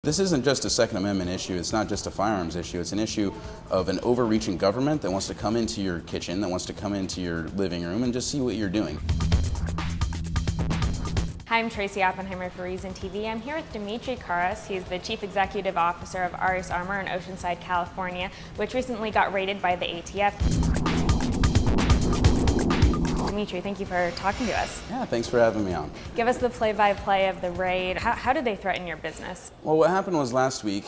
This isn't just a Second Amendment issue, it's not just a firearms issue, it's an issue of an overreaching government that wants to come into your kitchen, that wants to come into your living room and just see what you're doing. Hi, I'm Tracy Oppenheimer for ReasonTV. I'm here with Dimitrios Karras. He's the Chief Executive Officer of RS Armor in Oceanside, California, which recently got raided by the ATF. Dimitri, thank you for talking to us. Yeah, thanks for having me on. Give us the play-by-play of the raid. How did they threaten your business? Well, what happened was last week,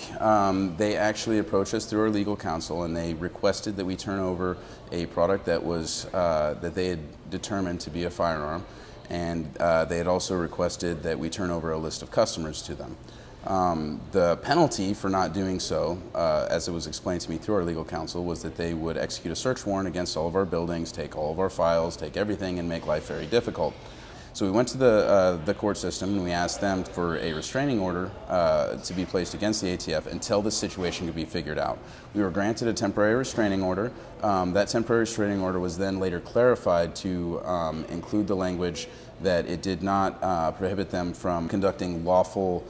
they actually approached us through our legal counsel and they requested that we turn over a product that was that they had determined to be a firearm, and they had also requested that we turn over a list of customers to them. The penalty for not doing so, as it was explained to me through our legal counsel, was that they would execute a search warrant against all of our buildings, take all of our files, take everything, and make life very difficult. So we went to the court system and we asked them for a restraining order to be placed against the ATF until the situation could be figured out. We were granted a temporary restraining order. That temporary restraining order was then later clarified to include the language that it did not prohibit them from conducting lawful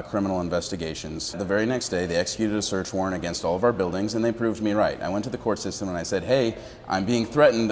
criminal investigations. The very next day, they executed a search warrant against all of our buildings, and they proved me right. I went to the court system and I said, hey, I'm being threatened,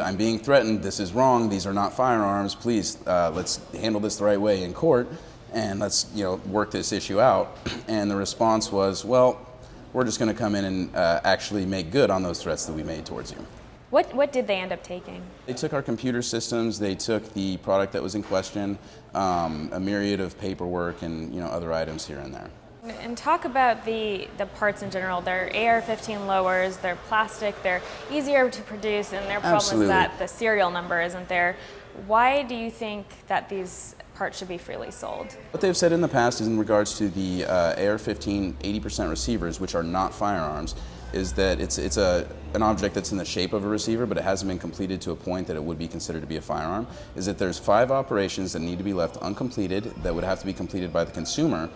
this is wrong, these are not firearms, please, let's handle this the right way in court, and let's work this issue out. And the response was, well, we're just going to come in and actually make good on those threats that we made towards you. What did they end up taking? They took our computer systems, they took the product that was in question, a myriad of paperwork and other items here and there. And talk about the parts in general. They're AR15 lowers, they're plastic, they're easier to produce, and their problem is that the serial number isn't there. Why do you think that these parts should be freely sold? What they've said in the past is in regards to the AR15 80% receivers, which are not firearms, is that it's an object that's in the shape of a receiver, but it hasn't been completed to a point that it would be considered to be a firearm, is that there's 5 operations that need to be left uncompleted that would have to be completed by the consumer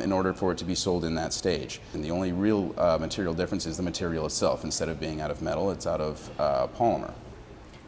in order for it to be sold in that stage. And the only real material difference is the material itself. Instead of being out of metal, it's out of polymer.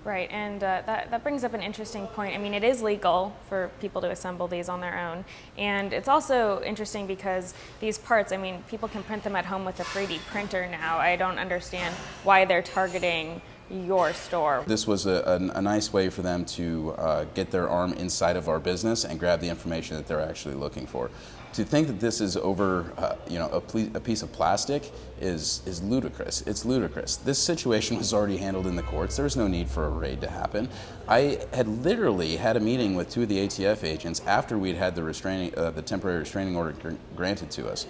Right, and that brings up an interesting point. I mean, it is legal for people to assemble these on their own, and it's also interesting because these parts, I mean, people can print them at home with a 3D printer now. I don't understand why they're targeting your store. This was a nice way for them to get their arm inside of our business and grab the information that they're actually looking for. To think that this is over, a piece of plastic is ludicrous. It's ludicrous. This situation was already handled in the courts. There was no need for a raid to happen. I had literally had a meeting with 2 of the ATF agents after we'd had the temporary restraining order granted to us.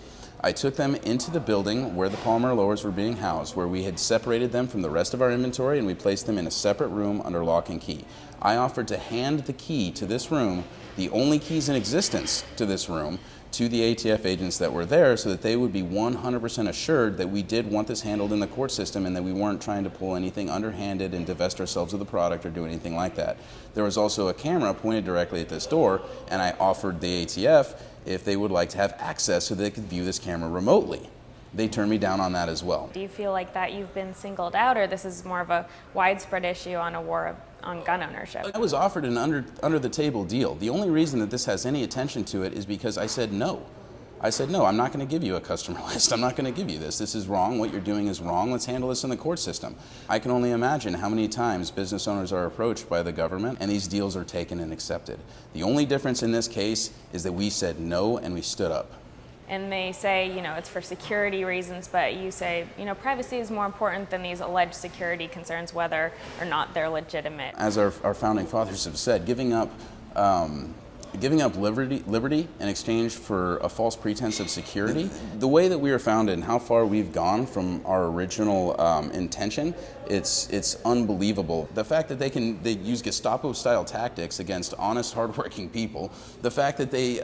I took them into the building where the polymer lowers were being housed, where we had separated them from the rest of our inventory, and we placed them in a separate room under lock and key. I offered to hand the key to this room, the only keys in existence to this room, to the ATF agents that were there so that they would be 100% assured that we did want this handled in the court system and that we weren't trying to pull anything underhanded and divest ourselves of the product or do anything like that. There was also a camera pointed directly at this door, and I offered the ATF if they would like to have access so they could view this camera remotely. They turned me down on that as well. Do you feel like that you've been singled out, or this is more of a widespread issue on a war on gun ownership? I was offered an under-the-table deal. The only reason that this has any attention to it is because I said no. I said, no, I'm not going to give you a customer list. I'm not going to give you this. This is wrong. What you're doing is wrong. Let's handle this in the court system. I can only imagine how many times business owners are approached by the government and these deals are taken and accepted. The only difference in this case is that we said no and we stood up. And they say, it's for security reasons, but you say, privacy is more important than these alleged security concerns, whether or not they're legitimate. As our founding fathers have said, giving up liberty in exchange for a false pretense of security. The way that we are founded and how far we've gone from our original intention, it's unbelievable. The fact that they use Gestapo-style tactics against honest, hardworking people, the fact that they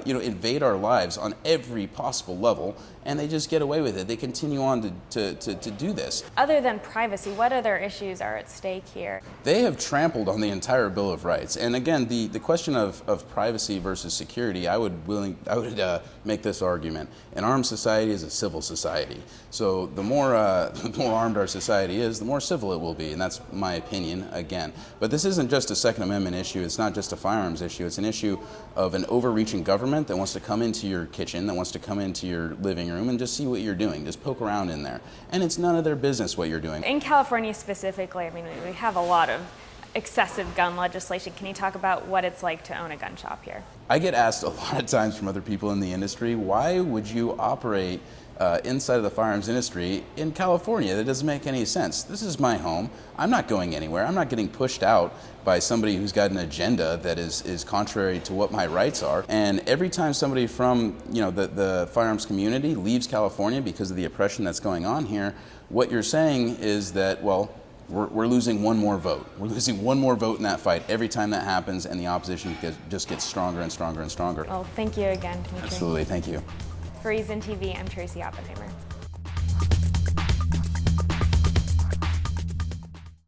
invade our lives on every possible level, and they just get away with it. They continue on to do this. Other than privacy, what other issues are at stake here? They have trampled on the entire Bill of Rights. And again, the question of privacy versus security, I would make this argument. An armed society is a civil society. So the more armed our society is, the more civil it will be, and that's my opinion again. But this isn't just a Second Amendment issue, it's not just a firearms issue, it's an issue of an overreaching government that wants to come into your kitchen, that wants to come into your living room and just see what you're doing, just poke around in there. And it's none of their business what you're doing. In California specifically, I mean, we have a lot of excessive gun legislation. Can you talk about what it's like to own a gun shop here? I get asked a lot of times from other people in the industry, why would you operate inside of the firearms industry in California? That doesn't make any sense. This is my home. I'm not going anywhere. I'm not getting pushed out by somebody who's got an agenda that is contrary to what my rights are. And every time somebody from the firearms community leaves California because of the oppression that's going on here, what you're saying is that, well, we're losing one more vote. We're losing one more vote in that fight every time that happens, and the opposition just gets stronger and stronger and stronger. Well, thank you again, Dimitrios. Absolutely, thank you. For ReasonTV, I'm Tracy Oppenheimer.